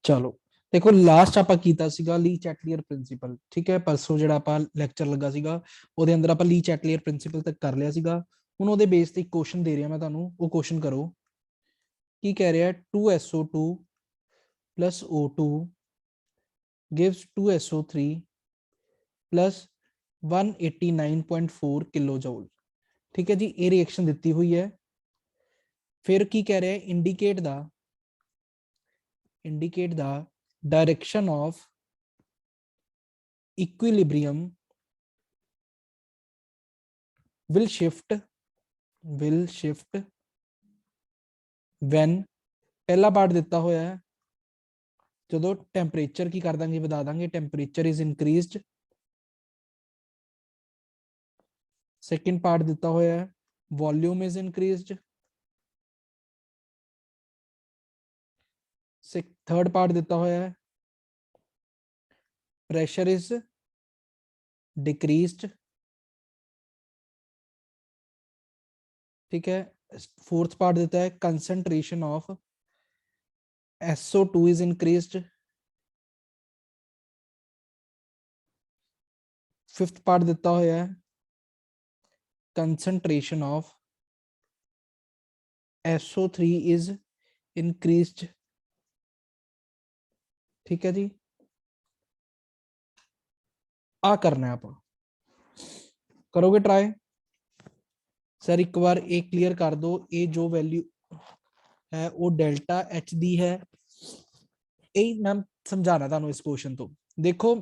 चलो देखो लास्ट ਆਪਾਂ ਕੀਤਾ ਸੀਗਾ ਲੀ ਚੈਟਲੀਅਰ ਪ੍ਰਿੰਸੀਪਲ। ਠੀਕ ਹੈ, ਪਰਸੋਂ ਜਿਹੜਾ ਆਪਾਂ ਲੈਕਚਰ ਲੱਗਾ ਸੀਗਾ ਉਹਦੇ ਅੰਦਰ ਆਪਾਂ ਲੀ ਚੈਟਲੀਅਰ ਪ੍ਰਿੰਸੀਪਲ ਤੱਕ ਕਰ ਲਿਆ ਸੀਗਾ। ਹੁਣ ਉਹਦੇ ਬੇਸ ਤੇ ਇੱਕ ਕੁਐਸਚਨ ਦੇ ਰਿਹਾ ਮੈਂ ਤੁਹਾਨੂੰ, ਉਹ ਕੁਐਸਚਨ ਕਰੋ। ਕੀ ਕਹਿ ਰਿਹਾ? 2SO2 plus O2 gives 2SO3 plus 189.4 kilo Joule. ਠੀਕ ਹੈ ਜੀ, ਇਹ ਰਿਐਕਸ਼ਨ ਦਿੱਤੀ ਹੋਈ ਹੈ। ਫਿਰ ਕੀ ਕਹਿ ਰਿਹਾ? indicate the direction of equilibrium will shift when, पहला पार्ट ਦਿੱਤਾ ਹੋਇਆ ਹੈ ਜਦੋਂ ਟੈਂਪਰੇਚਰ ਕੀ ਕਰ ਦਾਂਗੇ, ਵਧਾ ਦਾਂਗੇ, ਟੈਂਪਰੇਚਰ ਇਜ਼ ਇਨਕਰੀਜ਼ਡ। ਸੈਕੰਡ ਪਾर्ट ਦਿੱਤਾ ਹੋਇਆ ਹੈ ਵੋਲਿਊਮ ਇਜ਼ ਇਨਕਰੀਜ਼ਡ। थर्ड पार्ट ਦਿੱਤਾ ਹੋਇਆ ਹੈ pressure is decreased। ठीक है, फोर्थ पार्ट देता है concentration of SO2 is increased। Fifth part देता होया है concentration of SO3 is increased। ठीक है जी, आ करना है आप करोगे ट्राई। सर एक बार ये क्लियर कर दो, ये जो वैल्यू है वो डेल्टा एच दी है। यही मैं समझाना ਤੁਹਾਨੂੰ ਇਸ ਕੁਐਸਚਨ ਤੋਂ। ਦੇਖੋ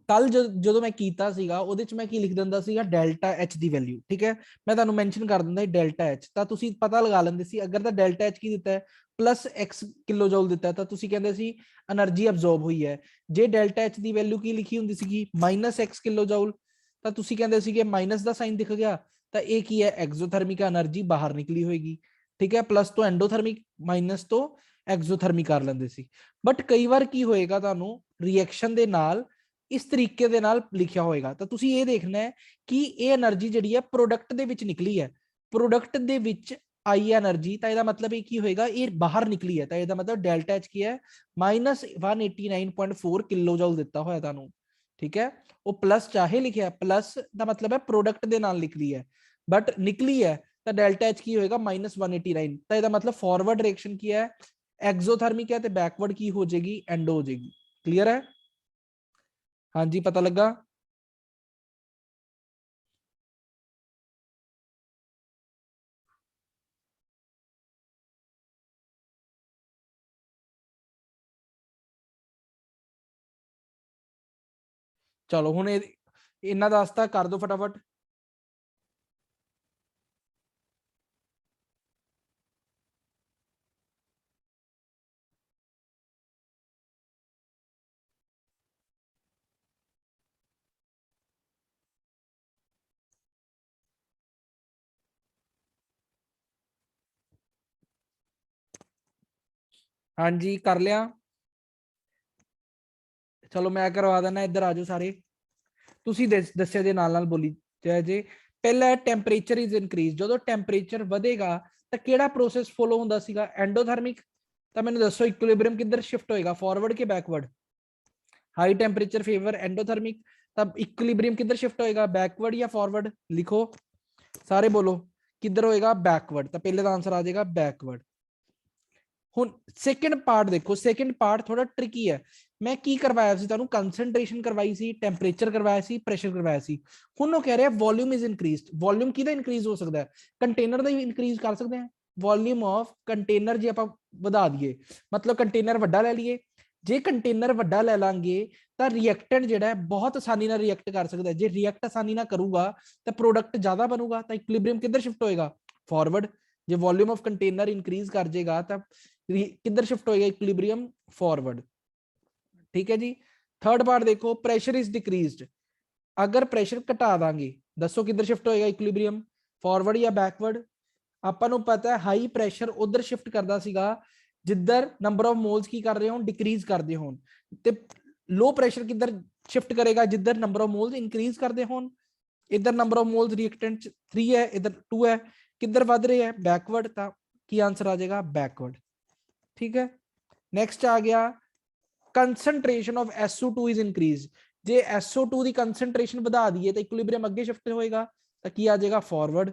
ਕੱਲ ਜਦੋਂ ਮੈਂ ਕੀਤਾ ਸੀਗਾ ਉਹਦੇ ਚ ਮੈਂ ਕੀ ਲਿਖ ਦਿੰਦਾ ਸੀਗਾ ਡੈਲਟਾ ਐਚ ਦੀ ਵੈਲਿਊ। ਠੀਕ ਹੈ, ਮੈਂ ਤੁਹਾਨੂੰ ਮੈਂਸ਼ਨ ਕਰ ਦਿੰਦਾ ਡੈਲਟਾ ਐਚ, ਤਾਂ ਤੁਸੀਂ ਪਤਾ ਲਗਾ ਲੈਂਦੇ ਸੀ। ਅਗਰ ਤਾਂ ਡੈਲਟਾ ਐਚ ਕੀ ਦਿੱਤਾ ਹੈ ਪਲੱਸ x ਕਿਲੋ ਜੂਲ ਦਿੱਤਾ ਤਾਂ ਤੁਸੀਂ ਕਹਿੰਦੇ ਸੀ એનર્ਜੀ ਅਬਜ਼ੌਰਬ ਹੋਈ ਹੈ। ਜੇ ਡੈਲਟਾ ਐਚ ਦੀ ਵੈਲਿਊ ਕੀ ਲਿਖੀ ਹੁੰਦੀ ਸੀਗੀ ਮਾਈਨਸ x ਕਿਲੋ ਜੂਲ, ਤਾਂ ਤੁਸੀਂ ਕਹਿੰਦੇ ਸੀਗੇ ਮਾਈਨਸ ਦਾ ਸਾਈਨ ਦਿਖ ਗਿਆ ਤਾਂ ਇਹ ਕੀ ਹੈ ਐਗਜ਼ੋਥਰਮਿਕ એનર્ਜੀ ਬਾਹਰ ਨਿਕਲੀ ਹੋਏਗੀ। ਠੀਕ ਹੈ, ਪਲੱਸ ਤੋਂ ਐਂਡੋਥਰਮਿਕ, ਮਾਈਨਸ ਤੋਂ ਐਗਜ਼ੋਥਰਮਿਕ ਕਰ ਲੈਂਦੇ ਸੀ। ਬਟ ਕਈ ਵਾਰ ਕੀ ਹੋਏਗਾ ਤੁਹਾਨੂੰ ਰਿਐਕਸ਼ਨ ਦੇ ਨਾਲ ਇਸ ਤਰੀਕੇ ਦੇ ਨਾਲ ਲਿਖਿਆ ਹੋਏਗਾ ਤਾਂ ਤੁਸੀਂ ਇਹ ਦੇਖਣਾ ਹੈ ਕਿ ਇਹ એનર્ਜੀ ਜਿਹੜੀ ਹੈ ਪ੍ਰੋਡਕਟ ਦੇ ਵਿੱਚ ਨਿਕਲੀ ਹੈ, ਪ੍ਰੋਡਕਟ ਦੇ ਵਿੱਚ ਆਈ એનર્ਜੀ, ਤਾਂ ਇਹਦਾ ਮਤਲਬ ਇਹ ਕੀ ਹੋਏਗਾ ਇਹ ਬਾਹਰ ਨਿਕਲੀ ਹੈ। ਤਾਂ ਇਹਦਾ ਮਤਲਬ ਡੈਲਟਾ ਐਚ ਕੀ ਹੈ ਮਾਈਨਸ 189.4 ਕਿਲੋ ਜੂਲ ਦਿੱਤਾ ਹੋਇਆ ਤੁਹਾਨੂੰ। ਠੀਕ ਹੈ, ਉਹ ਪਲੱਸ ਚਾਹੇ ਲਿਖਿਆ, ਪਲੱਸ ਦਾ ਮਤਲਬ ਹੈ ਪ੍ਰੋਡਕਟ ਦੇ ਨਾਲ ਨਿਕਲੀ ਹੈ, ਬਟ ਨਿਕਲੀ ਹੈ ਤਾਂ ਡੈਲਟਾ ਐਚ ਕੀ ਹੋਏਗਾ ਮਾਈਨਸ 189। ਤਾਂ ਇਹਦਾ ਮਤਲਬ ਫਾਰਵਰਡ ਰਿਐਕਸ਼ਨ ਕੀ ਹੈ ਐਗਜ਼ੋਥਰਮਿਕ ਹੈ, ਤੇ ਬੈਕਵਰਡ ਕੀ ਹੋ ਜਾਏਗੀ ਐਂਡੋ ਹੋ ਜਾਏਗੀ। क्लियर है? हाँ जी, पता लगा? चलो हुण इन्ना दसता कर दो फटाफट। हाँ जी, कर लिया। चलो मैं करवा देना, इधर आ जाओ सारे। ਤੁਸੀਂ ਦੱਸਿਆ ਜੇ ਨਾਲ ਬੋਲੀ ਜੇ ਪਹਿਲਾ ਟੈਂਪਰੇਚਰ ਇਜ਼ ਇਨਕਰੀਜ਼। ਜਦੋਂ ਟੈਂਪਰੇਚਰ ਵਧੇਗਾ ਤਾਂ ਕਿਹੜਾ ਪ੍ਰੋਸੈਸ ਫੋਲੋ ਹੁੰਦਾ ਸੀਗਾ ਐਂਡੋਥਰਮਿਕ। ਤਾਂ ਮੈਨੂੰ ਦੱਸੋ ਇਕੁਇਲਿਬਰੀਅਮ ਕਿੱਧਰ ਸ਼ਿਫਟ ਹੋਏਗਾ ਫਾਰਵਰਡ ਕਿ ਬੈਕਵਰਡ? ਹਾਈ ਟੈਂਪਰੇਚਰ ਫੇਵਰ ਐਂਡੋਥਰਮਿਕ, ਤਾਂ ਇਕੁਇਲਿਬਰੀਅਮ ਕਿੱਧਰ ਸ਼ਿਫਟ ਹੋਏਗਾ ਬੈਕਵਰਡ ਜਾਂ ਫਾਰਵਰਡ? ਲਿਖੋ ਸਾਰੇ ਬੋਲੋ ਕਿੱਧਰ ਹੋਏਗਾ ਬੈਕਵਰਡ। ਤਾਂ ਪਹਿਲੇ ਦਾ ਆਨਸਰ ਆ ਜਾਏਗਾ ਬੈਕਵਰਡ। ਹੁਣ ਸੈਕੰਡ ਪਾਰਟ ਦੇਖੋ, ਸੈਕੰਡ ਪਾਰਟ ਥੋੜਾ ਟ੍ਰਿਕੀ ਹੈ। ਮੈਂ ਕੀ ਕਰਵਾਇਆ ਸੀ ਤੁਹਾਨੂੰ ਕੰਸੈਂਟ੍ਰੇਸ਼ਨ ਕਰਵਾਈ ਸੀ, ਟੈਂਪਰੇਚਰ ਕਰਵਾਇਆ ਸੀ, ਪ੍ਰੈਸ਼ਰ ਕਰਵਾਇਆ ਸੀ। ਹੁਣ ਉਹ ਕਹਿ ਰਿਹਾ ਵੋਲਿਊਮ ਇਜ਼ ਇਨਕਰੀਜ਼ਡ। ਵੋਲਿਊਮ ਕਿਹਦਾ ਇਨਕਰੀਜ਼ ਹੋ ਸਕਦਾ ਹੈ ਕੰਟੇਨਰ ਦਾ ਹੀ ਇਨਕਰੀਜ਼ ਕਰ ਸਕਦੇ ਹਾਂ। ਵੋਲਿਊਮ ਆਫ ਕੰਟੇਨਰ ਜੇ ਆਪਾਂ ਵਧਾ ਦਈਏ ਮਤਲਬ ਕੰਟੇਨਰ ਵੱਡਾ ਲੈ ਲਈਏ, ਜੇ ਕੰਟੇਨਰ ਵੱਡਾ ਲੈ ਲਾਂਗੇ ਤਾਂ ਰਿਐਕਟੈਂਟ ਜਿਹੜਾ ਹੈ ਬਹੁਤ ਆਸਾਨੀ ਨਾਲ ਰਿਐਕਟ ਕਰ ਸਕਦਾ ਹੈ। ਜੇ ਰਿਐਕਟ ਆਸਾਨੀ ਨਾਲ ਕਰੂਗਾ ਤਾਂ ਪ੍ਰੋਡਕਟ ਜ਼ਿਆਦਾ ਬਣੂਗਾ, ਤਾਂ ਇਕੁਇਲਿਬਰੀਅਮ ਕਿੱਧਰ ਸ਼ਿਫਟ ਹੋਏਗਾ ਫਾਰਵਰਡ। ਜੇ ਵੋਲਿਊਮ ਆਫ ਕੰਟੇਨਰ ਇਨਕਰੀਜ਼ ਕਰ ਜਾਏਗਾ ਤਾਂ किधर शिफ्ट होएगा इक्विलिब्रियम फॉरवर्ड। ठीक है जी, थर्ड पार्ट देखो प्रेशर इज डिक्रीज्ड। अगर प्रेशर घटा दांगे दसो किधर शिफ्ट होएगा इक्विलिब्रियम फॉरवर्ड या बैकवर्ड? ਆਪਾਂ ਨੂੰ ਪਤਾ ਹੈ ਹਾਈ ਪ੍ਰੈਸ਼ਰ ਉਧਰ ਸ਼ਿਫਟ ਕਰਦਾ ਸੀਗਾ ਜਿੱਧਰ ਨੰਬਰ ਆਫ ਮੋਲਸ ਕੀ ਕਰ ਰਹੇ ਹੋਣ ਡਿਕਰੀਜ਼ ਕਰਦੇ ਹੋਣ, ਤੇ ਲੋ ਪ੍ਰੈਸ਼ਰ ਕਿੱਧਰ ਸ਼ਿਫਟ ਕਰੇਗਾ ਜਿੱਧਰ ਨੰਬਰ ਆਫ ਮੋਲਸ ਇਨਕਰੀਜ਼ ਕਰਦੇ ਹੋਣ। इधर नंबर ऑफ मोल्स रिएक्टेंट 3 है, इधर 2 है, किधर बढ़ रहे हैं बैकवर्ड। था की आंसर आ जाएगा बैकवर्ड। ठीक है, नेक्स्ट आ गया concentration of SO2 is increase. J SO2 की कंसंट्रेशन बढ़ा दिए तो इक्विलिब्रियम अगे शिफ्ट होएगा, तो की आ जाएगा फॉरवर्ड।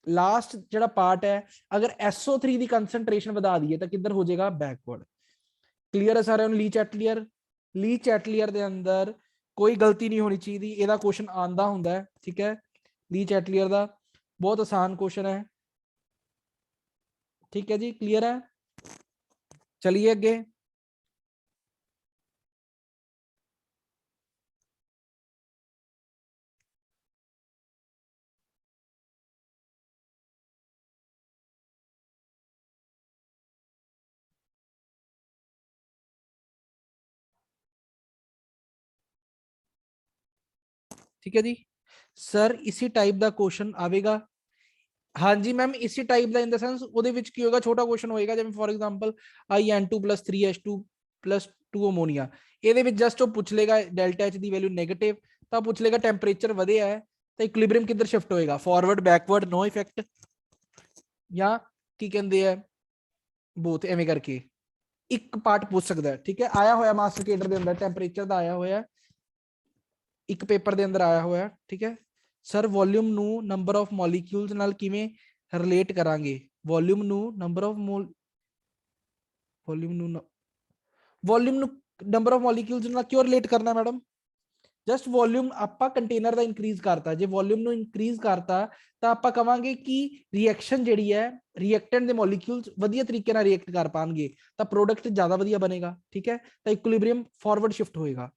लास्ट जो पार्ट है, अगर SO3 की कंसंट्रेशन बढ़ा दिए तो किधर हो जाएगा, बैकवर्ड। क्लियर है सारे ली चैटलियर? ली चैटलियर के अंदर कोई गलती नहीं होनी चाहिए, ਇਹਦਾ क्वेश्चन आंदा ਹੁੰਦਾ है, ठीक है। ली चैटलियर का बहुत आसान क्वेश्चन है, ठीक है जी, क्लियर है। चलिए अगे। ठीक है जी सर, इसी टाइप का क्वेश्चन आएगा। हाँ जी मैम, इसी टाइप का इन द सेंस ਉਹਦੇ ਵਿੱਚ ਕੀ ਹੋਏਗਾ, ਛੋਟਾ क्वेश्चन होएगा, ਜਿਵੇਂ फॉर एग्जांपल IN2+3H2+2 ਅਮੋਨੀਆ। ਇਹਦੇ ਵਿੱਚ ਜਸਟ ਉਹ ਪੁੱਛ ਲੇਗਾ ਡੈਲਟਾ H ਦੀ ਵੈਲਿਊ 네ਗੇਟਿਵ, ਤਾਂ ਪੁੱਛ ਲੇਗਾ ਟੈਂਪਰੇਚਰ ਵਧਿਆ ਹੈ ਤਾਂ ਇਕੁਇਲਿਬ੍ਰੀਅਮ ਕਿੱਧਰ ਸ਼ਿਫਟ ਹੋਏਗਾ, ਫਾਰਵਰਡ, ਬੈਕਵਰਡ, नो ਇਫੈਕਟ, ਜਾਂ ਕੀ ਕਹਿੰਦੇ ਆ ਬੋਥ, ਐਵੇਂ ਕਰਕੇ ਇੱਕ ਪਾर्ट पूछ सकता है। ठीक है, आया होया मास्टर केडर के अंदर टैंपरेचर का आया होया, एक पेपर के अंदर आया होया। ठीक है सर, वॉल्यूम नू नंबर ऑफ मॉलिक्यूल्स नाल किवें रिलेट करांगे, वॉल्यूम नू नंबर ऑफ वॉल्यूम नू नंबर ऑफ मॉलिक्यूल्स नाल क्यों रिलेट करना मैडम? जस्ट वॉल्यूम आपां कंटेनर का इंक्रीज करता, जे वॉल्यूम नू इंक्रीज करता तो आपां कहांगे कि रिएक्शन जिहड़ी है, रिएक्टेंट दे मॉलिक्यूल्स वधिया तरीके नाल रिएक्ट कर पाएंगे तो प्रोडक्ट ज्यादा वधिया बनेगा। ठीक है, तो इक्विलिब्रियम फॉरवर्ड शिफ्ट होएगा।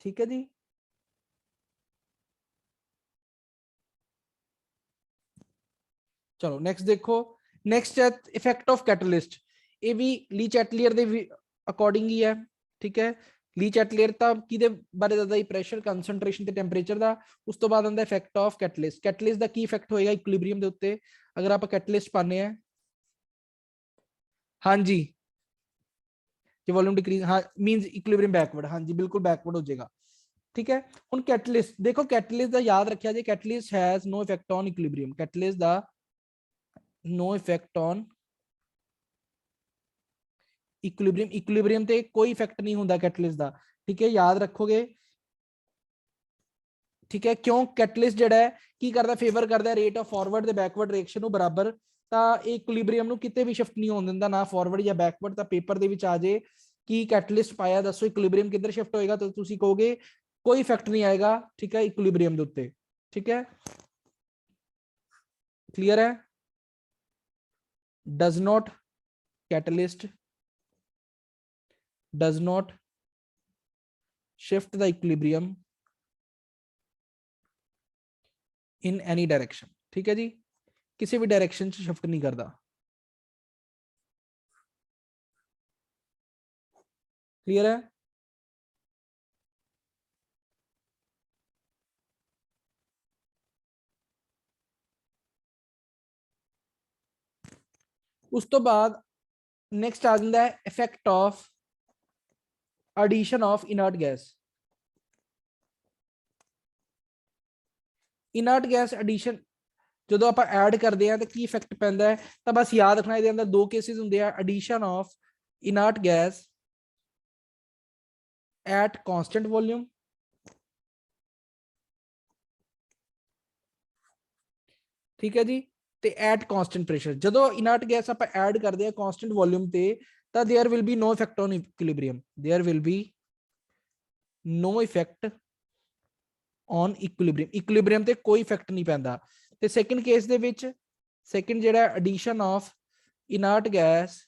ठीक है जी, चलो नेक्स्ट देखो। नेक्स्ट है इफेक्ट ऑफ कैटलिस्ट। ये भी ली चैटलियर के अकॉर्डिंग ही है। ठीक है, ली चैटलियर तो किहदे बारे दसदा ही, प्रैशर, कंसंट्रेशन ते टेंपरेचर का। उस तो बाद आंदा इफेक्ट ऑफ कैटलिस्ट। कैटलिस्ट का की इफेक्ट होएगा इक्विलिब्रियम के उत्ते, अगर आप कैटलिस्ट पाने हैं। हाँ जी, जो वॉल्यूम डिक्रीज, हाँ मींस इक्विलिब्रियम बैकवर्ड, हाँ जी बिल्कुल बैकवर्ड हो जाएगा। ठीक है, हुन कैटलिस्ट देखो, कैटलिस्ट का याद रखिया जी, catalyst has no effect on equilibrium. Catalyst का no effect on equilibrium, equilibrium ते कोई इफेक्ट नहीं होता कैटलिस्ट का। ठीक है, याद रखोगे। ठीक है, क्यों कैटलिस्ट जिहड़ा है की करता, फेवर करता रेट ऑफ फॉरवर्ड ते बैकवर्ड रिएक्शन ਨੂੰ बराबर, ਤਾਂ इक्विलिब्रियम ਨੂੰ ਕਿਤੇ ਵੀ शिफ्ट नहीं ਹੋਣ ਦਿੰਦਾ, ਨਾ फॉरवर्ड ਜਾਂ बैकवर्ड। ਤਾਂ पेपर ਦੇ ਵਿੱਚ ਆ ਜੇ कि कैटलिस्ट पाया, दसो इक्विलिब्रियम किधर शिफ्ट होएगा, तो ਤੁਸੀਂ ਕਹੋਗੇ कोई इफेक्ट नहीं आएगा। ठीक है, इक्विलिब्रियम ਦੇ ਉੱਤੇ। ठीक है, क्लियर है? Does not catalyst does not shift the equilibrium in any direction. ठीक है जी, किसी भी डायरेक्शन से शिफ्ट नहीं करता। क्लियर है? उस तो बाद नेक्स्ट आ जाता है effect of addition of inert gas. Inert gas addition जो आप ऐड करते हैं तो की इफेक्ट पैंदा है, तो बस याद रखना ये अंदर दो केसेस होंगे, addition of inert gas at constant volume. ठीक है जी, ते एट कांस्टेंट प्रेशर। जो इनर्ट गैस आप ऐड करते हैं कांस्टेंट वॉल्यूम ते, तो there will be no effect on equilibrium, there will be no effect on equilibrium, equilibrium ते कोई इफेक्ट नहीं पैंदा। ते सेकंड केस दे विच, सेकंड जेड़ा addition of inert gas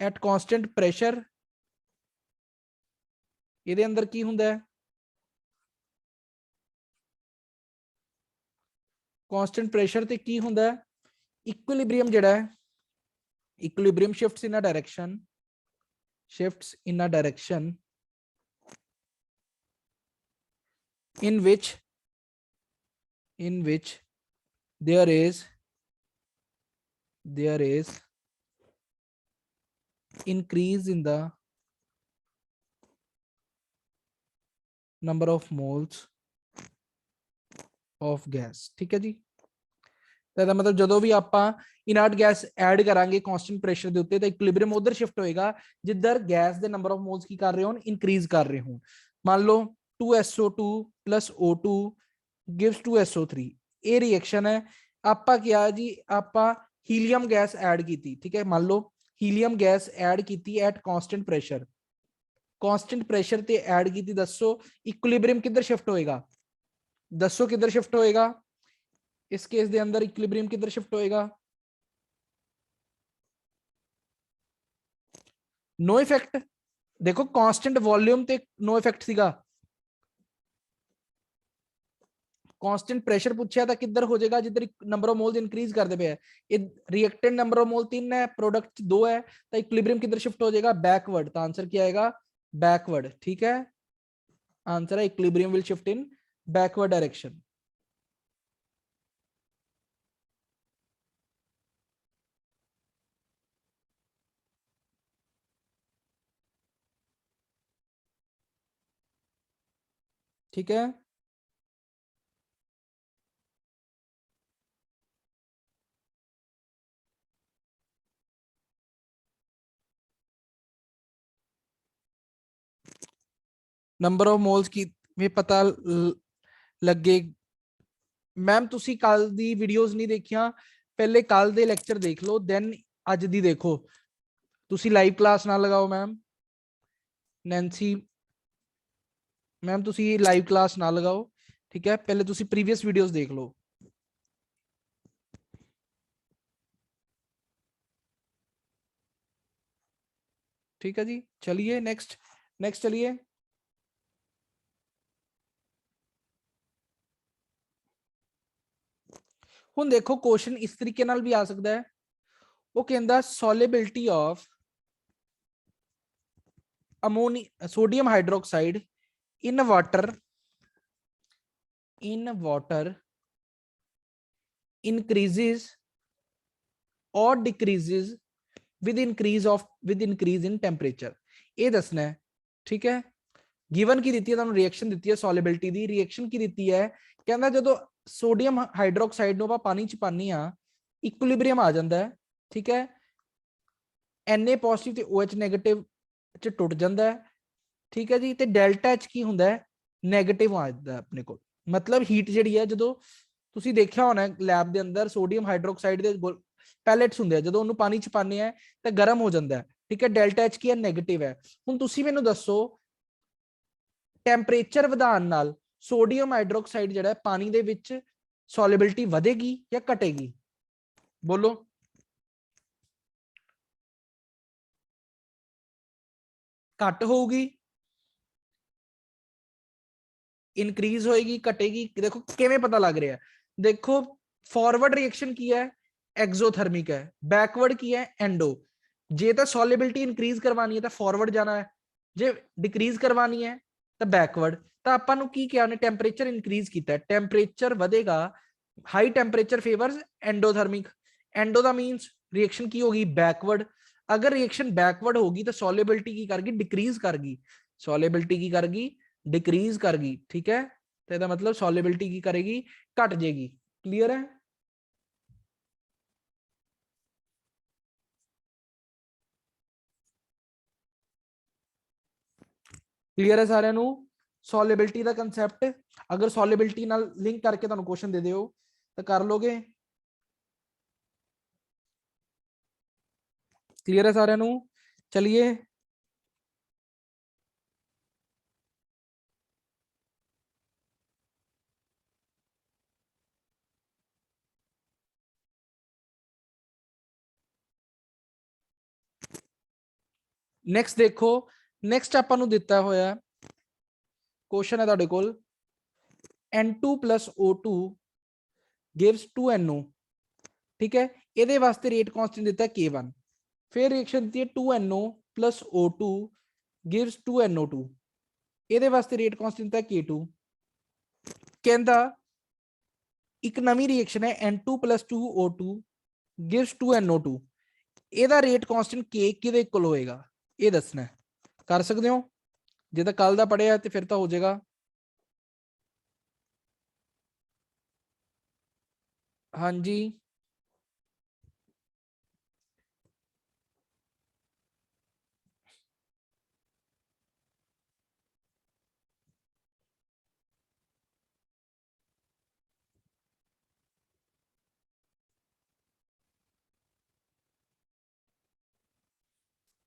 at constant pressure, ਇਹਦੇ अंदर की हुंदा है, कांस्टेंट प्रेशर ते की हुंदा है, इक्विलिब्रियम जेड़ा है, equilibrium shifts in a direction, shifts in a direction in which there is increase in the number of moles of gas. ठीक है जी, ਇਹਦਾ ਮਤਲਬ ਜਦੋਂ ਵੀ ਆਪਾਂ ਇਨਰਟ ਗੈਸ ਐਡ ਕਰਾਂਗੇ ਕਾਂਸਟੈਂਟ ਪ੍ਰੈਸ਼ਰ ਦੇ ਉੱਤੇ ਤਾਂ ਇਕੁਇਲਿਬ੍ਰੀਅਮ ਉਧਰ ਸ਼ਿਫਟ ਹੋਏਗਾ ਜਿੱਧਰ ਗੈਸ ਦੇ ਨੰਬਰ ਆਫ ਮੋਲਸ ਕੀ ਕਰ ਰਹੇ ਹੋਣ, ਇਨਕਰੀਜ਼ ਕਰ ਰਹੇ ਹੋਣ। ਮੰਨ ਲਓ 2SO2 plus O2 gives 2SO3, ਇਹ ਰਿਐਕਸ਼ਨ ਹੈ। ਆਪਾਂ ਕਿਹਾ ਜੀ ਆਪਾਂ ਹੀਲੀਅਮ ਗੈਸ ਐਡ ਕੀਤੀ, ਠੀਕ ਹੈ, ਮੰਨ ਲਓ ਹੀਲੀਅਮ ਗੈਸ ਐਡ ਕੀਤੀ at constant pressure, constant pressure ਤੇ ਐਡ ਕੀਤੀ, ਦੱਸੋ ਇਕੁਇਲਿਬ੍ਰੀਅਮ ਕਿੱਧਰ ਸ਼ਿਫਟ ਹੋਏਗਾ, ਦੱਸੋ ਕਿੱਧਰ ਸ਼ਿਫਟ ਹੋਏਗਾ, इस केस दे अंदर इक्विलिब्रियम किधर शिफ्ट होएगा, नो इफेक्ट। देखो कांस्टेंट वॉल्यूम ते नो इफेक्ट सीगा, कांस्टेंट प्रेशर पूछा था किधर हो जाएगा जिधर नंबर ऑफ मोल्स इंक्रीज करते पे है, रिएक्टेंट नंबर ऑफ मोल 3 है, प्रोडक्ट 2 है, तो इक्विलिब्रियम किधर शिफ्ट हो जाएगा, बैकवर्ड। तो आंसर क्या आएगा, बैकवर्ड। ठीक है, आंसर है equilibrium will shift in backward direction. ठीक है, नंबर ऑफ मोल्स की भी पता लगे। मैम तुसी कल दी वीडियोस नहीं देखिया, पहले कल दे लेक्चर देख लो देन अज दी देखो, तुसी लाइव क्लास ना लगाओ। मैम नैंसी मैम तुसी लाइव क्लास ना लगाओ, ठीक है, पहले तुसी प्रीवियस वीडियोस देख लो। ठीक है जी, चलिए नेक्स्ट नेक्स्ट चलिए। हुण देखो क्वेश्चन इस तरीके नाल भी आ सकता है, वो कहंदा solubility of ammonia sodium hydroxide in water increases or decreases with increase in temperature। ये दसना है, ठीक है। गिवन की दी है, रिएक्शन दी है सॉल्युबिलिटी दी, रिएक्शन की दी है, कहना जो सोडियम हाइड्रोक्साइड ਨੂੰ ਆਪਾਂ ਪਾਣੀ ਚ ਪਾਣੀ ਆ ਇਕੁਇਲਿਬ੍ਰੀਅਮ ਆ ਜਾਂਦਾ ਹੈ, ਠੀਕ ਹੈ, Na ਪੋਜ਼ਿਟਿਵ ਤੇ OH ਨੈਗੇਟਿਵ ਚ ਟੁੱਟ ਜਾਂਦਾ ਹੈ, ਠੀਕ ਹੈ ਜੀ, ਤੇ ਡੈਲਟਾ H ਕੀ ਹੁੰਦਾ ਹੈ, ਨੈਗੇਟਿਵ ਆ ਜਾਂਦਾ ਆਪਣੇ ਕੋਲ। ਮਤਲਬ ਹੀਟ ਜਿਹੜੀ ਹੈ, ਜਦੋਂ ਤੁਸੀਂ ਦੇਖਿਆ ਹੋਣਾ ਲੈਬ ਦੇ ਅੰਦਰ ਸੋਡੀਅਮ ਹਾਈਡਰੋਕਸਾਈਡ ਦੇ ਪੈਲੇਟਸ ਹੁੰਦੇ ਆ, ਜਦੋਂ ਉਹਨੂੰ ਪਾਣੀ ਚ ਪਾਉਂਦੇ ਆ ਤਾਂ ਗਰਮ ਹੋ ਜਾਂਦਾ ਹੈ, ਠੀਕ ਹੈ, ਡੈਲਟਾ H ਕੀ ਹੈ, ਨੈਗੇਟਿਵ ਹੈ। ਹੁਣ ਤੁਸੀਂ ਮੈਨੂੰ ਦੱਸੋ ਟੈਂਪਰੇਚਰ ਵਧਾਉਣ ਨਾਲ ਸੋਡੀਅਮ ਹਾਈਡਰੋਕਸਾਈਡ ਜਿਹੜਾ ਪਾਣੀ ਦੇ ਵਿੱਚ ਸੋਲਿਬਿਲਿਟੀ ਵਧੇਗੀ ਜਾਂ ਘਟੇਗੀ, ਬੋਲੋ। ਘੱਟ ਹੋਊਗੀ, ਇਨਕਰੀਜ਼ ਹੋਏਗੀ, ਘਟੇਗੀ, ਦੇਖੋ ਕਿਵੇਂ ਪਤਾ ਲੱਗ ਰਿਹਾ। ਦੇਖੋ ਫॉरवर्ड रिएक्शन की है, एक्सोथर्मिक है, बैकवर्ड की है, एंडो। जे तो सॉल्युबिलिटी इंक्रीज करवानी है तो फॉरवर्ड जाना है, जे डिक्रीज करवानी है तो बैकवर्ड। तो ਆਪਾਂ ਨੂੰ ਕੀ ਕਿਹਾ, ਉਹਨੇ ਟੈਂਪਰੇਚਰ ਇੰਕਰੀਜ਼ ਕੀਤਾ, ਟੈਂਪਰੇਚਰ ਵਧੇਗਾ, ਹਾਈ ਟੈਂਪਰੇਚਰ ਫੇਵਰਸ एंडोथर्मिक। एंडो ਦਾ ਮੀਨਸ रिएक्शन की होगी बैकवर्ड। अगर रिएक्शन बैकवर्ड होगी तो सॉल्युबिलिटी की करगी, डिक्रीज करगी, सॉल्युबिलिटी की करगी, डिक्रीज करगी, ठीक है, तो इसका मतलब सॉल्युबिलिटी की करेगी, घट जाएगी। क्लियर है, क्लियर है सारे नू सॉल्युबिलिटी का कंसैप्ट। अगर सॉल्युबिलिटी नाल लिंक करके तुहानू क्वेश्चन दे दिओ तो कर लोगे। क्लियर है सारे नू, चलिए नेक्स्ट देखो। नेक्स्ट आपां नू दिता होया क्वेश्चन है तुहाडे कोल, N2 plus O2 gives 2NO, ठीक है, ਇਹਦੇ ਵਾਸਤੇ रेट कांस्टेंट दिता K1। फिर रिएक्शन दी है 2NO plus O2 gives 2NO2, ਇਹਦੇ ਵਾਸਤੇ रेट कांस्टेंट दिता K2। कहंदा एक नवी रिएक्शन है N2 plus 2O2 gives 2NO2, ਇਹਦਾ रेट कांस्टेंट K ਕਿਹਦੇ ਇਕੁਅਲ ਹੋਏਗਾ, ਇਹ ਦੱਸਣਾ ਹੈ। ਕਰ ਸਕਦੇ ਹੋ, ਜੇ ਤਾਂ ਕੱਲ ਦਾ ਪੜਿਆ ਤੇ ਫਿਰ ਤਾਂ ਹੋ ਜਾਏਗਾ। हाँ जी,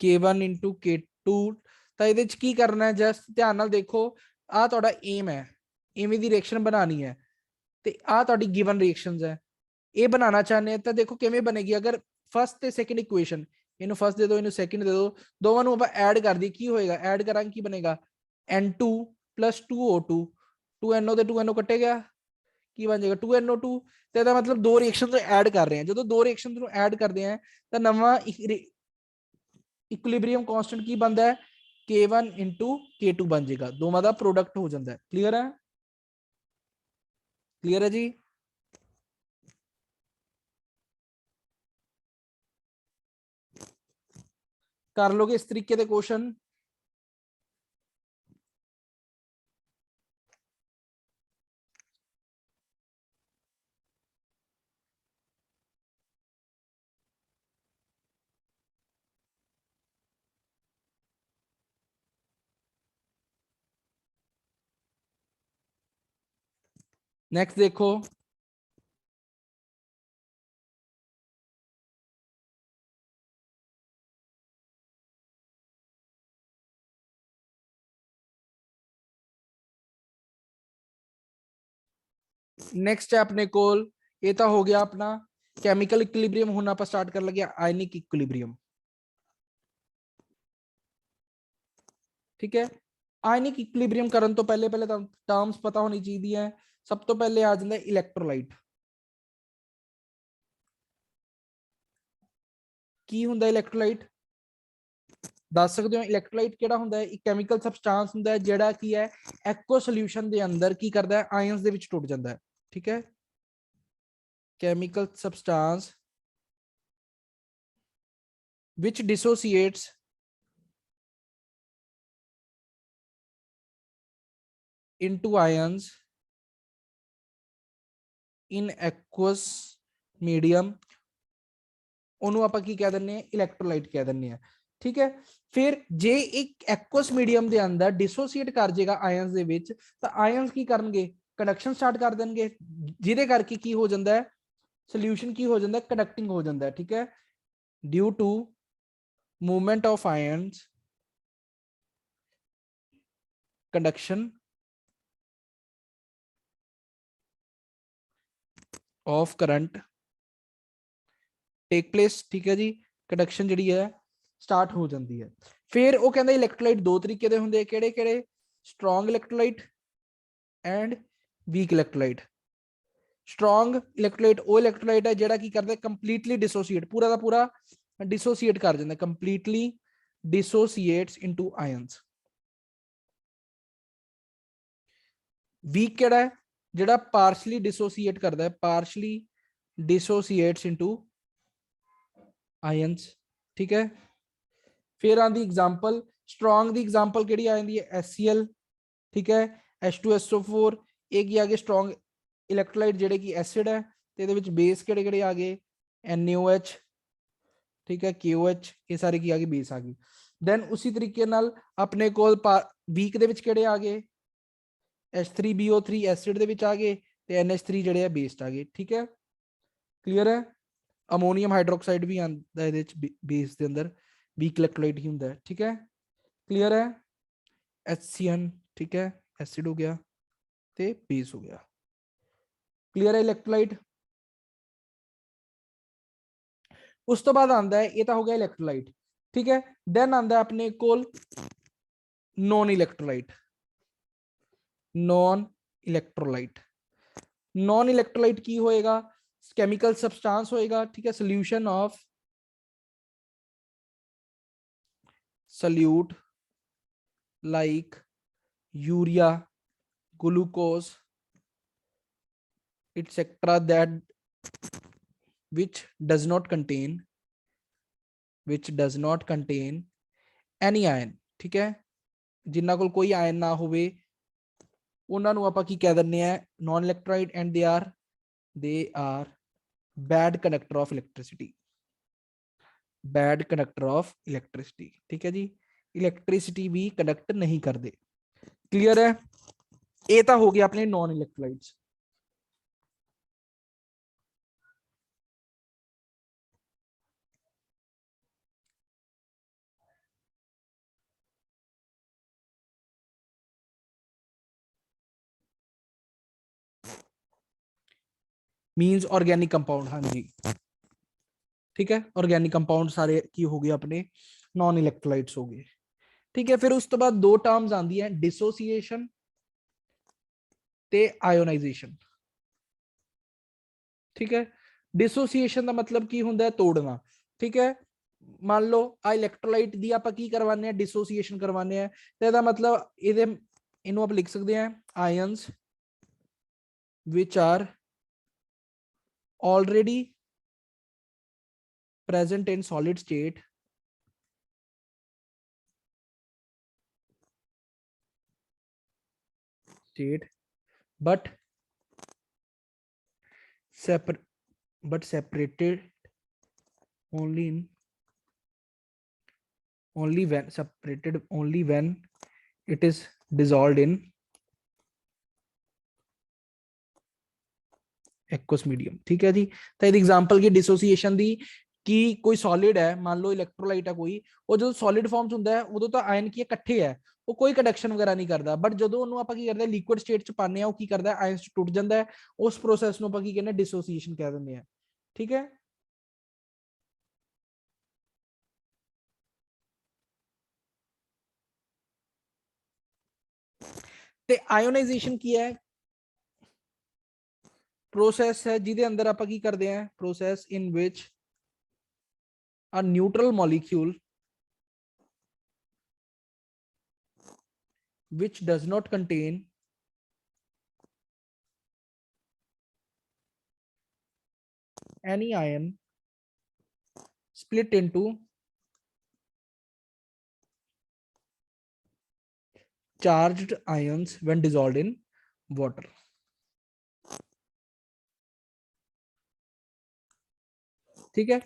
K1 into K2। ਤਾਂ ਇਹਦੇ ਚ ਕੀ ਕਰਨਾ ਹੈ, ਜਸਟ ਧਿਆਨ ਨਾਲ ਦੇਖੋ, ਆ ਤੁਹਾਡਾ ਏਮ ਹੈ, ਇਵੇਂ ਦੀ ਰਿਐਕਸ਼ਨ ਬਣਾਣੀ ਹੈ, ਤੇ ਆ ਤੁਹਾਡੀ ਗਿਵਨ ਰਿਐਕਸ਼ਨਸ ਹੈ। ਇਹ ਬਣਾਉਣਾ ਚਾਹੁੰਦੇ ਆ ਤਾਂ ਦੇਖੋ ਕਿਵੇਂ ਬਣੇਗੀ। ਅਗਰ ਫਸਟ ਤੇ ਸੈਕੰਡ ਇਕੁਏਸ਼ਨ, ਇਹਨੂੰ ਫਸਟ ਦੇ ਦਿਓ, ਇਹਨੂੰ ਸੈਕੰਡ ਦੇ ਦਿਓ, ਦੋਵਾਂ ਨੂੰ ਆਪਾਂ ਐਡ ਕਰ ਦਈਏ, ਕੀ ਹੋਏਗਾ, ਐਡ ਕਰਾਂਗੇ ਕੀ ਬਣੇਗਾ, N2 plus 2O2, 2NO ਤੇ 2NO ਕੱਟੇ ਗਿਆ, ਕੀ ਬਣ ਜਾਏਗਾ 2NO2। ਤੇ ਇਹਦਾ ਮਤਲਬ ਦੋ ਰਿਐਕਸ਼ਨ ਨੂੰ ਐਡ ਕਰ ਰਹੇ ਹਾਂ, ਜਦੋਂ ਦੋ ਰਿਐਕਸ਼ਨ ਨੂੰ ਐਡ ਕਰਦੇ ਆ ਤਾਂ ਨਵਾਂ ਇਕੁਇਲਿਬਰੀਅਮ ਕਾਂਸਟੈਂਟ ਕੀ ਬਣਦਾ ਹੈ, K1 into K2 ਬਣ ਜਾਏਗਾ, ਦੋਵਾਂ ਦਾ ਪ੍ਰੋਡਕਟ ਹੋ ਜਾਂਦਾ ਹੈ। ਕਲੀਅਰ ਹੈ, ਕਲੀਅਰ ਹੈ ਜੀ। ਕਰ ਲੋਗੇ ਇਸ ਤਰੀਕੇ ਦੇ ਕੁਐਸਚਨ। नेक्स्ट देखो, नेक्स्ट है अपने कोल, ये तो हो गया अपना केमिकल इक्विलिब्रियम। हुन आप स्टार्ट कर लगे आयनिक इक्विलिब्रियम। ठीक है, आयनिक इक्विलिब्रियम करन तो पहले पहले टर्म्स पता होनी चाहिए। सब तो पहले आ जाता है इलेक्ट्रोलाइट। की हुंदा इलेक्ट्रोलाइट, दस सकते हो इलेक्ट्रोलाइट केड़ा हुंदा है? एक केमिकल सबस्टांस हुंदा है जेड़ा की है एक्वा सॉल्यूशन दे अंदर की करदा है, आयंस दे विच टुट जांदा है। ठीक है, chemical substance which dissociates into ions in aqueous medium, ਉਹਨੂੰ ਆਪਾਂ ਕੀ ਕਹਿ ਦਿੰਨੇ ਆ, ਇਲੈਕਟ੍ਰੋਲਾਈਟ ਕਹਿ ਦਿੰਨੇ ਆ। ਠੀਕ ਹੈ, ਫਿਰ ਜੇ ਇੱਕ ਐਕੁਅਸ ਮੀਡੀਅਮ ਦੇ ਅੰਦਰ ਡਿਸੋਸੀਏਟ ਕਰ ਜਾਏਗਾ ਆਇਨਸ ਦੇ ਵਿੱਚ, ਤਾਂ ਆਇਨਸ ਕੀ ਕਰਨਗੇ, ਕੰਡਕਸ਼ਨ ਸਟਾਰਟ ਕਰ ਦੇਣਗੇ, ਜਿਹਦੇ ਕਰਕੇ ਕੀ ਹੋ ਜਾਂਦਾ ਹੈ, ਸੋਲੂਸ਼ਨ ਕੀ ਹੋ ਜਾਂਦਾ ਹੈ, ਕੰਡਕਟਿੰਗ ਹੋ ਜਾਂਦਾ ਹੈ। ਠੀਕ ਹੈ, due to movement of ions, conduction of current take place. ठीक है जी, कंडक्शन जी है स्टार्ट हो जाती है। फिर वो कहता इलैक्ट्रोलाइट दो तरीके के होंगे, केड़े केड़े, strong electrolyte and weak electrolyte. Strong electrolyte वो इलैक्ट्रोलाइट है जेड़ा की करता है कंप्लीटली डिसोसीएट, पूरा का पूरा डिसोसीएट कर जाता है, कंप्लीटली डिसोसीएट्स इनटू आयंस। वीक केड़ा है, जेड़ा पार्शली डिसोसीएट करता है, पार्शली डिसोसीएट्स इनटू आयंस। ठीक है, फिर आंदी एग्जांपल स्ट्रॉन्ग दी एग्जांपल केड़ी आ जांदी है, HCl। ठीक है, H2SO4, एक ही आगे स्ट्रॉन्ग इलैक्ट्रोलाइट जेड़े की एसिड है, ते इहदे विच बेस केड़े केड़े आ गए, NaOH। ठीक है, KOH, ये सारे की आ गई बेस आ गई। देन उसी तरीके नाल अपने कोल वीक दे विच केड़े आ गए, H3BO3 एसिड दे विच आ गए, ते NH3 जेड़े है बेस आ गए। ठीक है, क्लियर है। अमोनियम हाइड्रोक्साइड भी आंदा है बेस के अंदर, वीक इलेक्ट्रोलाइट ही होंदा है। ठीक है, क्लियर है। HCN, ठीक है, एसिड हो गया ते बेस हो गया। क्लियर है इलेक्ट्रोलाइट। उस तो बाद आंदा है, ये तो हो गया इलेक्ट्रोलाइट। ठीक है, देन आंदा अपने कोल non electrolyte. Non electrolyte, non electrolyte की होएगा, केमिकल सब्सटेंस होएगा। ठीक है, solution of solute like urea, glucose, etc., that which does not contain any iron। ठीक है, जिन्ना कोल कोई आयन ना होवे ਉਹਨਾਂ ਨੂੰ ਆਪਾਂ ਕੀ ਕਹਿ ਦਿੰਨੇ ਆ, non electrolyte, and they are bad conductor of electricity, bad conductor of electricity. ठीक है जी, इलेक्ट्रिसिटी भी कंडक्ट नहीं करते। क्लियर है? ये तो हो गया अपने non electrolytes. Means organic compound, हाँ जी ठीक है, ऑर्गेनिक कंपाउंड सारे की हो गए अपने नॉन इलेक्ट्रोलाइट्स हो गए। ठीक है, फिर उस तो बाद दो टर्म्स आंदी है, डिसोसिएशन ते आयोनाइजेशन। ठीक है, डिसोसिएशन का मतलब की हुंदा है तोड़ना। ठीक है, मान लो आ इलेक्ट्रोलाइट दी आप की करवाने हैं, डिसोसिएशन करवाने हैं, तो ਇਹਦਾ मतलब ਇਹਦੇ ਇਹਨੂੰ आप लिख सकते हैं ions which are already present in solid state but separated only in only when it is dissolved in aqueous medium. ठीक है जी, तो एग्जांपल की डिसोसिएशन दी कि कोई सॉलिड है, मान लो इलेक्ट्रोलाइट है कोई, वो जो सॉलिड फॉर्म्स ਹੁੰਦਾ ਹੈ ਉਦੋਂ ਤਾਂ ਆਇਨ ਕੀ ਇਕੱਠੇ ਹੈ, ਉਹ ਕੋਈ ਕੰਡਕਸ਼ਨ ਵਗੈਰਾ ਨਹੀਂ ਕਰਦਾ, ਬਟ ਜਦੋਂ ਉਹਨੂੰ ਆਪਾਂ ਕੀ ਕਰਦੇ ਆ ਲਿਕੁਇਡ ਸਟੇਟ ਚ ਪਾਉਂਦੇ ਆ, ਉਹ ਕੀ ਕਰਦਾ ਹੈ ਆਇਨਸ ਟੁੱਟ ਜਾਂਦਾ ਹੈ, ਉਸ ਪ੍ਰੋਸੈਸ ਨੂੰ ਆਪਾਂ ਕੀ ਕਹਿੰਦੇ ਆ डिसोसिएशन ਕਹਿ ਦਿੰਦੇ ਆ। ਠੀਕ ਹੈ, ਤੇ ਆਇਓਨਾਈਜੇਸ਼ਨ ਕੀ ਹੈ? प्रोसेस है जिदे अंदर आप की करते हैं, process in which a neutral molecule which does not contain any ion split into charged ions when dissolved in water। ठीक है,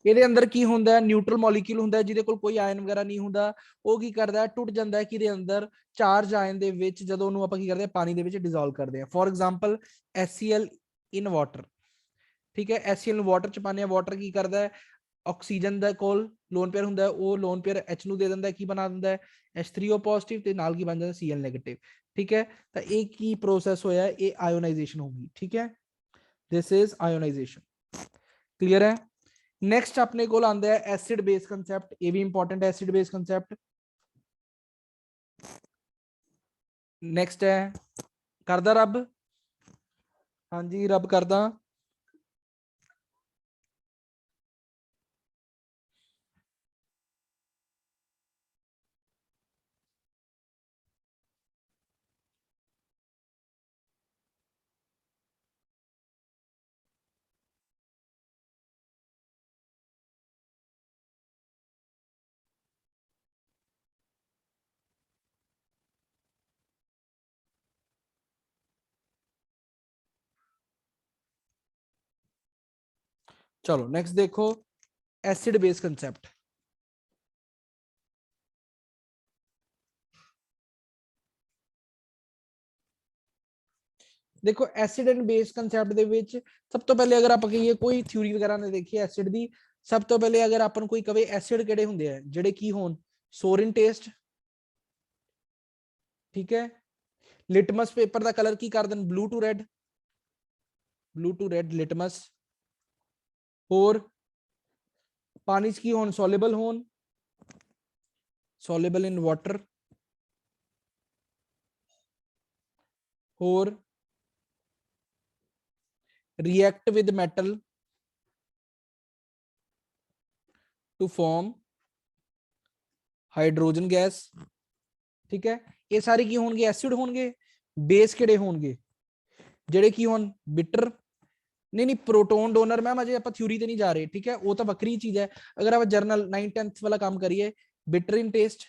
ਇਹਦੇ ਅੰਦਰ ਕੀ ਹੁੰਦਾ ਹੈ, ਨਿਊਟਰਲ ਮੋਲੀਕਿਊਲ ਹੁੰਦਾ ਜਿਹਦੇ ਕੋਲ ਕੋਈ ਆਇਨ ਵਗੈਰਾ ਨਹੀਂ ਹੁੰਦਾ, ਉਹ ਕੀ ਕਰਦਾ ਹੈ ਟੁੱਟ ਜਾਂਦਾ ਹੈ ਕਿਹਦੇ ਅੰਦਰ, ਚਾਰਜ ਆਇਨ ਦੇ ਵਿੱਚ, ਜਦੋਂ ਉਹਨੂੰ ਆਪਾਂ ਕੀ ਕਰਦੇ ਆ ਪਾਣੀ ਦੇ ਵਿੱਚ ਡਿਸੋਲਵ ਕਰਦੇ ਆ। For example HCl in water. ਠੀਕ ਹੈ, HCl ਨੂੰ ਵਾਟਰ ਚ ਪਾਣੇ ਆ, ਵਾਟਰ ਕੀ ਕਰਦਾ ਹੈ ਆਕਸੀਜਨ ਦਾ ਕੋਲ ਲੋਨ ਪੇਅਰ ਹੁੰਦਾ, ਉਹ ਲੋਨ ਪੇਅਰ H ਨੂੰ ਦੇ ਦਿੰਦਾ, ਕੀ ਬਣਾ ਦਿੰਦਾ ਹੈ H3O ਪੋਜ਼ਿਟਿਵ, ਤੇ ਨਾਲ ਕੀ ਬਣ ਜਾਂਦਾ Cl ਨੈਗੇਟਿਵ। ਠੀਕ ਹੈ, ਤਾਂ ਇਹ ਕੀ ਪ੍ਰੋਸੈਸ ਹੋਇਆ, ਇਹ ਆਇਓਨਾਈਜੇਸ਼ਨ ਹੋਗੀ। ਠੀਕ ਹੈ, ਦਿਸ ਇਜ਼ ਆਇਓਨਾਈਜੇਸ਼ਨ। क्लियर है? नेक्स्ट अपने को आंदा है एसिड बेस कंसेप्ट, ये भी इंपॉर्टेंट है एसिड बेस कंसेप्ट। नेक्स्ट है करदा रब, हाँ जी रब करदा, चलो नेक्स्ट देखो एसिड बेस कंसेप्ट। देखो एसिड एंड बेस कंसेप्ट दे विच सब तो पहले अगर आप कहिए कोई थ्योरी वगैरह ने देखी एसिड दी, सब तो पहले अगर अपन कोई कवे एसिड केड़े हुंदे हैं जेड़े की होन सोर इन टेस्ट। ठीक है, लिटमस पेपर का कलर की कर देन blue to red, blue to red litmus. और पानी की होन सॉल्युबल होन, सॉल्युबल इन वाटर। और react with metal to form hydrogen gas. ठीक है, ये सारे की होंगे एसिड होंगे। बेस केड़े होंगे जेड़े की होन बिटर, नहीं नहीं प्रोटोन डोनर मैम अजे आप थ्योरी ते नहीं जा रहे। ठीक है, वो तो वक्री चीज है, अगर आप जर्नल 9th-10th वाला काम करिए बिटर इन टेस्ट,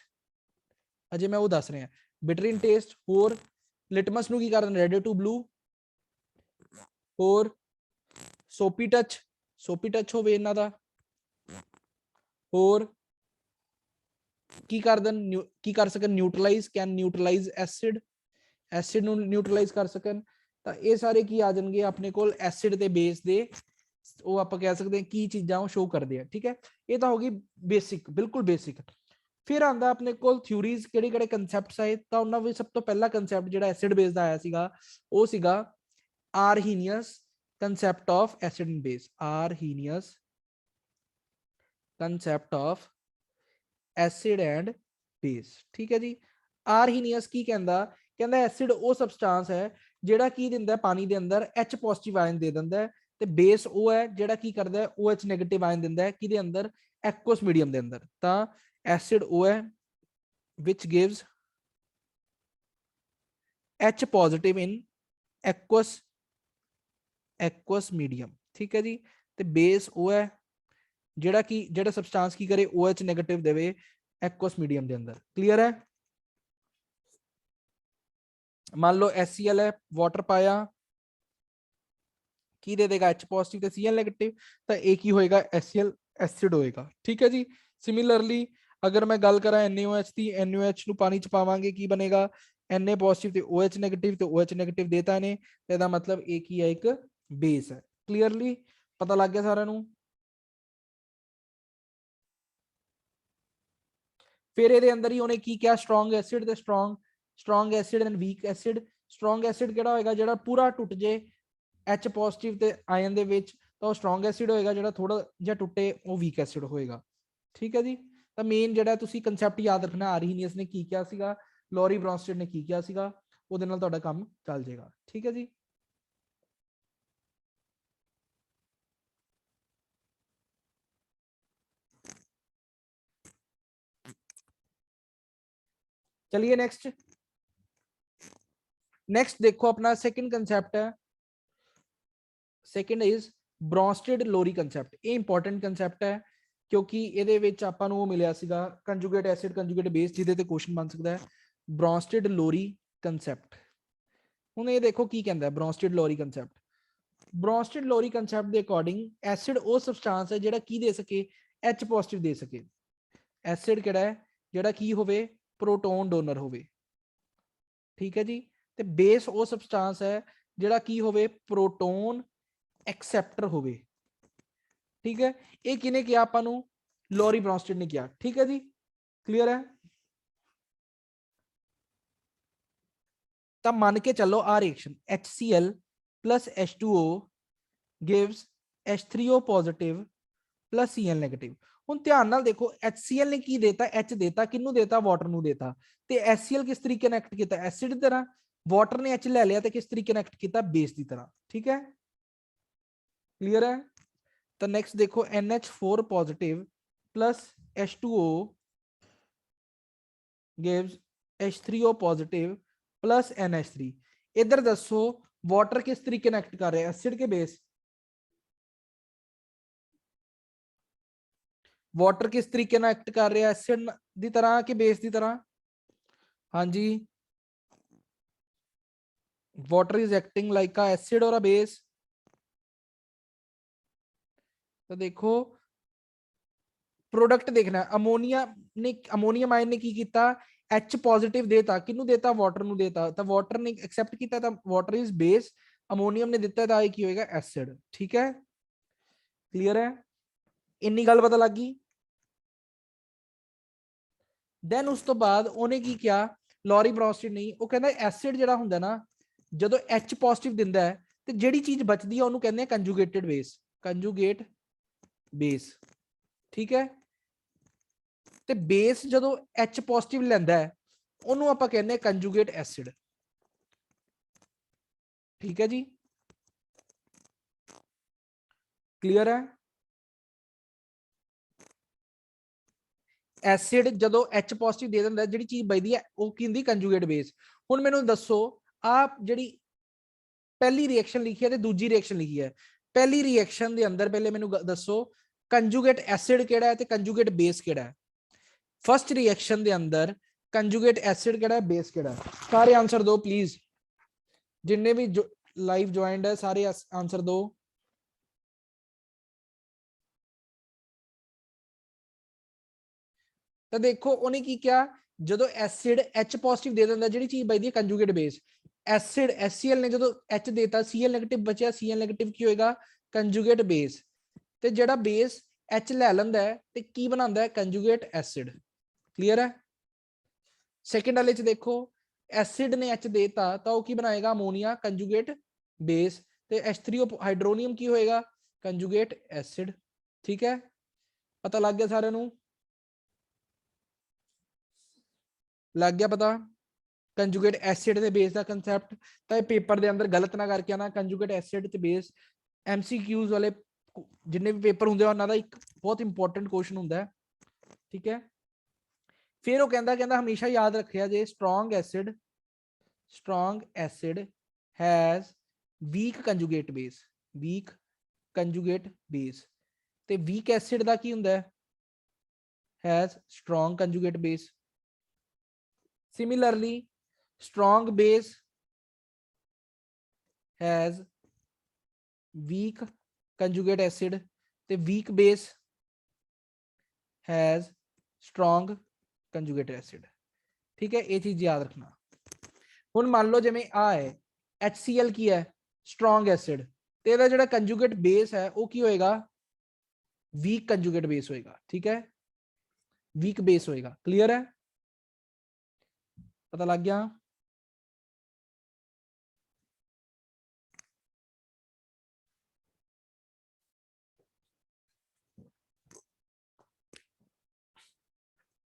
अजे मैं वो दस रहा बिटर इन टेस्ट। और लिटमस नु की कर रेड टू ब्लू। और सोपी टच होवे इन्हां दा होर की कर सकन न्यूट्रलाइज कैन न्यूट्रलाइज एसिड ਨੂੰ न्यूट्रलाइज कर सकन ਤਾਂ ਇਹ ਸਾਰੇ ਕੀ ਆ ਜਾਣਗੇ ਆਪਣੇ ਕੋਲ ਐਸਿਡ ਤੇ ਬੇਸ ਦੇ ਉਹ ਆਪਾਂ ਕਹਿ ਸਕਦੇ ਹਾਂ ਕੀ ਚੀਜ਼ਾਂ ਉਹ ਸ਼ੋ ਕਰਦੇ ਆ ਠੀਕ ਹੈ ਇਹ ਤਾਂ ਹੋ ਗਈ ਬੇਸਿਕ ਬਿਲਕੁਲ ਬੇਸਿਕ ਫਿਰ ਆਂਦਾ ਆਪਣੇ ਕੋਲ ਥਿਊਰੀਜ਼ ਕਿਹੜੇ ਕਿਹੜੇ ਕਨਸੈਪਟਸ ਆਏ ਤਾਂ ਉਹਨਾਂ ਵਿੱਚ ਸਭ ਤੋਂ ਪਹਿਲਾ ਕਨਸੈਪਟ ਜਿਹੜਾ ਐਸਿਡ ਬੇਸ ਦਾ ਆਇਆ ਸੀਗਾ ਉਹ ਸੀਗਾ ਆਰਹੀਨੀਅਸ concept of acid and base arrhenius concept of acid and base ठीक है जी arrhenius की ਕਹਿੰਦਾ ਐਸਿਡ ਉਹ ਸਬਸਟੈਂਸ ਹੈ ਜਿਹੜਾ ਕੀ ਦਿੰਦਾ ਪਾਣੀ ਦੇ ਅੰਦਰ H ਪੋਜ਼ਿਟਿਵ ਆਇਨ ਦੇ ਦਿੰਦਾ ਤੇ ਬੇਸ ਉਹ ਹੈ ਜਿਹੜਾ ਕੀ ਕਰਦਾ OH ਨੈਗੇਟਿਵ ਆਇਨ ਦਿੰਦਾ ਹੈ ਕਿਹਦੇ ਅੰਦਰ ਐਕੁਅਸ ਮੀਡੀਅਮ ਦੇ ਅੰਦਰ ਤਾਂ ਐਸਿਡ ਉਹ ਹੈ which gives H positive in aqueous medium ठीक है जी ਤੇ ਬੇਸ ਉਹ ਹੈ ਜਿਹੜਾ ਸਬਸਟੈਂਸ ਕੀ ਕਰੇ OH ਨੈਗੇਟਿਵ ਦੇਵੇ aqueous medium ਦੇ ਅੰਦਰ ਕਲੀਅਰ ਹੈ मान लो HCl है वाटर पाया की दे देगा H पॉजिटिव ते Cl नेगेटिव तो एक ही होएगा HCl एसिड होएगा ठीक है जी सिमिलरली अगर मैं गल करा NaOH दी NaOH नु पानी च पावांगे की बनेगा Na पॉजिटिव ते OH नेगेटिव ते OH नेगेटिव देता ने ते दा मतलब एक ही है एक बेस है क्लियरली पता लग गया सारा नु फिर ਇਹਦੇ ਅੰਦਰ ਹੀ ਉਹਨੇ ਕੀ ਕਿਹਾ ਸਟਰੋਂਗ ਐਸਿਡ ਤੇ strong acid and weak acid strong acid ਕਿਹੜਾ ਹੋਏਗਾ ਜਿਹੜਾ ਪੂਰਾ ਟੁੱਟ ਜੇ H ਪੋਜ਼ਿਟਿਵ ਤੇ ਆਇਨ ਦੇ ਵਿੱਚ ਤਾਂ ਉਹ ਸਟਰੋਂਗ ਐਸਿਡ ਹੋਏਗਾ ਜਿਹੜਾ ਥੋੜਾ ਜਿਹਾ ਟੁੱਟੇ ਉਹ ਵੀਕ ਐਸਿਡ ਹੋਏਗਾ ਠੀਕ ਹੈ ਜੀ ਤਾਂ ਮੇਨ ਜਿਹੜਾ ਤੁਸੀਂ ਕਨਸੈਪਟ ਯਾਦ ਰੱਖਣਾ ਆਰਹੀਨੀਅਸ ਨੇ ਕੀ ਕਿਹਾ ਸੀਗਾ ਲੋਰੀ ਬ੍ਰੌਨਸਟੇਡ ਨੇ ਕੀ ਕਿਹਾ ਸੀਗਾ ਉਹਦੇ ਨਾਲ ਤੁਹਾਡਾ ਕੰਮ ਚੱਲ ਜਾਏਗਾ ਠੀਕ ਹੈ ਜੀ चलिए नेक्स्ट देखो अपना सेकंड कंसेप्ट है second is Bronsted Lowry concept ये इंपॉर्टेंट कंसेप्ट है क्योंकि ਇਹਦੇ ਵਿੱਚ ਆਪਾਂ ਨੂੰ ਉਹ ਮਿਲਿਆ ਸੀਗਾ ਕੰਜੂਗੇਟ ਐਸਿਡ ਕੰਜੂਗੇਟ ਬੇਸ ਜਿਹਦੇ ਤੇ ਕੁਐਸਚਨ ਬਣ ਸਕਦਾ ਹੈ ब्रॉन्स्टेड लोरी कंसेप्ट ਹੁਣ ਇਹ ਦੇਖੋ ਕੀ ਕਹਿੰਦਾ ਹੈ Brønsted Lowry concept Brønsted Lowry concept ਦੇ ਅਕੋਰਡਿੰਗ ਐਸਿਡ ਉਹ ਸਬਸਟੈਂਸ ਹੈ ਜਿਹੜਾ ਕੀ ਦੇ ਸਕੇ H ਪੋਜ਼ਿਟਿਵ ਦੇ ਸਕੇ ਐਸਿਡ ਕਿਹੜਾ ਹੈ ਜਿਹੜਾ ਕੀ ਹੋਵੇ ਪ੍ਰੋਟੋਨ ਡੋਨਰ ਹੋਵੇ ਠੀਕ ਹੈ ਜੀ ਤੇ ਬੇਸ ਉਹ ਸਬਸਟੈਂਸ ਹੈ ਜਿਹੜਾ ਕੀ ਹੋਵੇ ਪ੍ਰੋਟੋਨ ਐਕਸੈਪਟਰ ਹੋਵੇ ਠੀਕ ਹੈ ਇਹ ਕਿਨੇ ਕਿਹਾ ਆਪਾਂ ਨੂੰ ਲੋਰੀ ਬ੍ਰੌਨਸਟੇਡ ਨੇ ਕਿਹਾ ਠੀਕ ਹੈ ਜੀ ਕਲੀਅਰ ਹੈ ਤਾਂ ਮੰਨ ਕੇ ਚੱਲੋ ਆ reaction HCl H2O gives H3O positive Cl negative ਹੁਣ ਧਿਆਨ ਨਾਲ ਦੇਖੋ HCl ਨੇ ਕੀ ਦੇਤਾ H ਦੇਤਾ ਕਿਹਨੂੰ ਦੇਤਾ ਵਾਟਰ ਨੂੰ ਦੇਤਾ ਤੇ HCl ਕਿਸ ਤਰੀਕੇ ਨਾਲ ਐਕਟ ਕੀਤਾ ਐਸਿਡ ਦੀ ਤਰ੍ਹਾਂ ਵਾਟਰ ਨੇ H ਲੈ ਲਿਆ ਤੇ ਕਿਸ ਤਰੀਕੇ ਨਾਲ ਐਕਟ ਕੀਤਾ ਬੇਸ ਦੀ ਤਰ੍ਹਾਂ ਠੀਕ ਹੈ क्लियर है तो नेक्स्ट देखो NH4 positive plus H2O gives H3O positive plus NH3 इधर दसो वाटर किस तरीके एक्ट कर रहे हैं एसिड के बेस वाटर किस तरीके एक्ट कर रहे हैं एसिड की तरह कि बेस की तरह हाँ जी water is acting like a acid और अ बेस तो देखो प्रोडक्ट देखना अमोनियम आयन ने की किया H पॉजिटिव देता किन्नू देता वाटर नु देता तो वाटर ने एक्सेप्ट किया था वाटर इज बेस अमोनियम ने दिता था की होएगा एसिड ठीक है क्लियर है इन्नी गल पता लग गई देन उस तो बाद उन्हें की किया लॉरी ब्रॉन्स्टेड नहीं वो कहता एसिड जिहड़ा हुंदा ना जदों H पॉजिटिव दिंदा है ते जिहड़ी चीज बचदी है उहनूं कहंदे आ कंजुगेटेड बेस कंजुगेट बेस ठीक है ते बेस जदों H पॉजिटिव लैंदा है उन्होंने आपां कहने कंजुगेट एसिड ठीक है जी क्लियर है एसिड जदों H पॉजिटिव दे दिंदा जिहड़ी चीज बचदी है वो की हुंदी कंजुगेट बेस हुण मैनूं दसो आप जिहड़ी पहली रिएक्शन लिखी है ते दूजी रिएक्शन लिखी है पहली रिएक्शन दे अंदर पहले मैनूं दसो कंजुगेट एसिड केड़ा है ते कंजुगेट बेस केड़ा है फर्स्ट रिएक्शन दे अंदर कंजुगेट एसिड केड़ा है बेस केड़ा है सारे आंसर दो प्लीज जिन्ने भी लाइव ज्वाइंड है सारे आंसर दो ਤਾਂ ਦੇਖੋ ਉਹਨੇ ਕੀ ਕਿਹਾ, ਜਦੋਂ ਐਸਿਡ H ਪੋਜ਼ਿਟਿਵ ਦੇ ਦਿੰਦਾ, ਜਿਹੜੀ ਚੀਜ਼ ਬਚਦੀ ਹੈ ਕੰਜੂਗੇਟ ਬੇਸ, ਐਸਿਡ HCl ਨੇ ਜਦੋਂ H ਦੇਤਾ, Cl ਨੈਗੇਟਿਵ ਬਚਿਆ, Cl ਨੈਗੇਟਿਵ ਕੀ ਹੋਏਗਾ, ਕੰਜੂਗੇਟ ਬੇਸ। ਤੇ ਜਿਹੜਾ ਬੇਸ H ਲੈ ਲੈਂਦਾ ਹੈ ਤੇ ਕੀ ਬਣਾਉਂਦਾ ਹੈ, ਕੰਜੂਗੇਟ ਐਸਿਡ। ਕਲੀਅਰ ਹੈ। ਸੈਕਿੰਡ ਵਾਲੇ ਚ ਦੇਖੋ, ਐਸਿਡ ਨੇ H ਦੇਤਾ ਤਾਂ ਉਹ ਕੀ ਬਣਾਏਗਾ, ਅਮੋਨੀਆ ਕੰਜੂਗੇਟ ਬੇਸ, ਤੇ H3O ਹਾਈਡਰੋਨੀਅਮ ਕੀ ਹੋਏਗਾ, ਕੰਜੂਗੇਟ ਐਸਿਡ। ਠੀਕ ਹੈ, ਪਤਾ ਲੱਗ ਗਿਆ ਸਾਰਿਆਂ ਨੂੰ, ਲੱਗ ਗਿਆ ਪਤਾ ਕੰਜੂਗੇਟ ਐਸਿਡ ਤੇ ਬੇਸ ਦਾ ਕੰਸੈਪਟ। ਤਾਂ ਇਹ ਪੇਪਰ ਦੇ ਅੰਦਰ ਗਲਤ ਨਾ ਕਰਕੇ ਆਣਾ, ਕੰਜੂਗੇਟ ਐਸਿਡ ਤੇ ਬੇਸ MCQs ਵਾਲੇ ਜਿੰਨੇ ਵੀ ਪੇਪਰ ਹੁੰਦੇ ਆ ਉਹਨਾਂ ਦਾ ਇੱਕ ਬਹੁਤ ਇੰਪੋਰਟੈਂਟ ਕੁਐਸਚਨ ਹੁੰਦਾ ਹੈ। ਠੀਕ ਹੈ, ਫਿਰ ਉਹ ਕਹਿੰਦਾ ਹਮੇਸ਼ਾ ਯਾਦ ਰੱਖਿਆ ਜੇ, strong acid has weak conjugate base, weak conjugate base, ਤੇ ਵੀਕ ਐਸਿਡ ਦਾ ਕੀ ਹੁੰਦਾ ਹੈ, has strong conjugate base. Similarly, strong base has weak conjugate acid ਤੇ weak base has strong conjugate acid। ਠੀਕ ਹੈ, ਇਹ ਚੀਜ਼ ਯਾਦ ਰੱਖਣਾ। ਹੁਣ ਮੰਨ ਲਓ ਜਿਵੇਂ ਆ ਹੈ HCl ਕੀ ਹੈ, strong acid, ਤੇ ਇਹਦਾ ਜਿਹੜਾ ਕੰਜੂਗੇਟ ਬੇਸ ਹੈ ਉਹ ਕੀ ਹੋਏਗਾ, ਵੀਕ ਕੰਜੂਗੇਟ ਬੇਸ ਹੋਏਗਾ। ਠੀਕ ਹੈ, ਵੀਕ ਬੇਸ ਹੋਏਗਾ। ਕਲੀਅਰ ਹੈ, ਪਤਾ ਲੱਗ ਗਿਆ।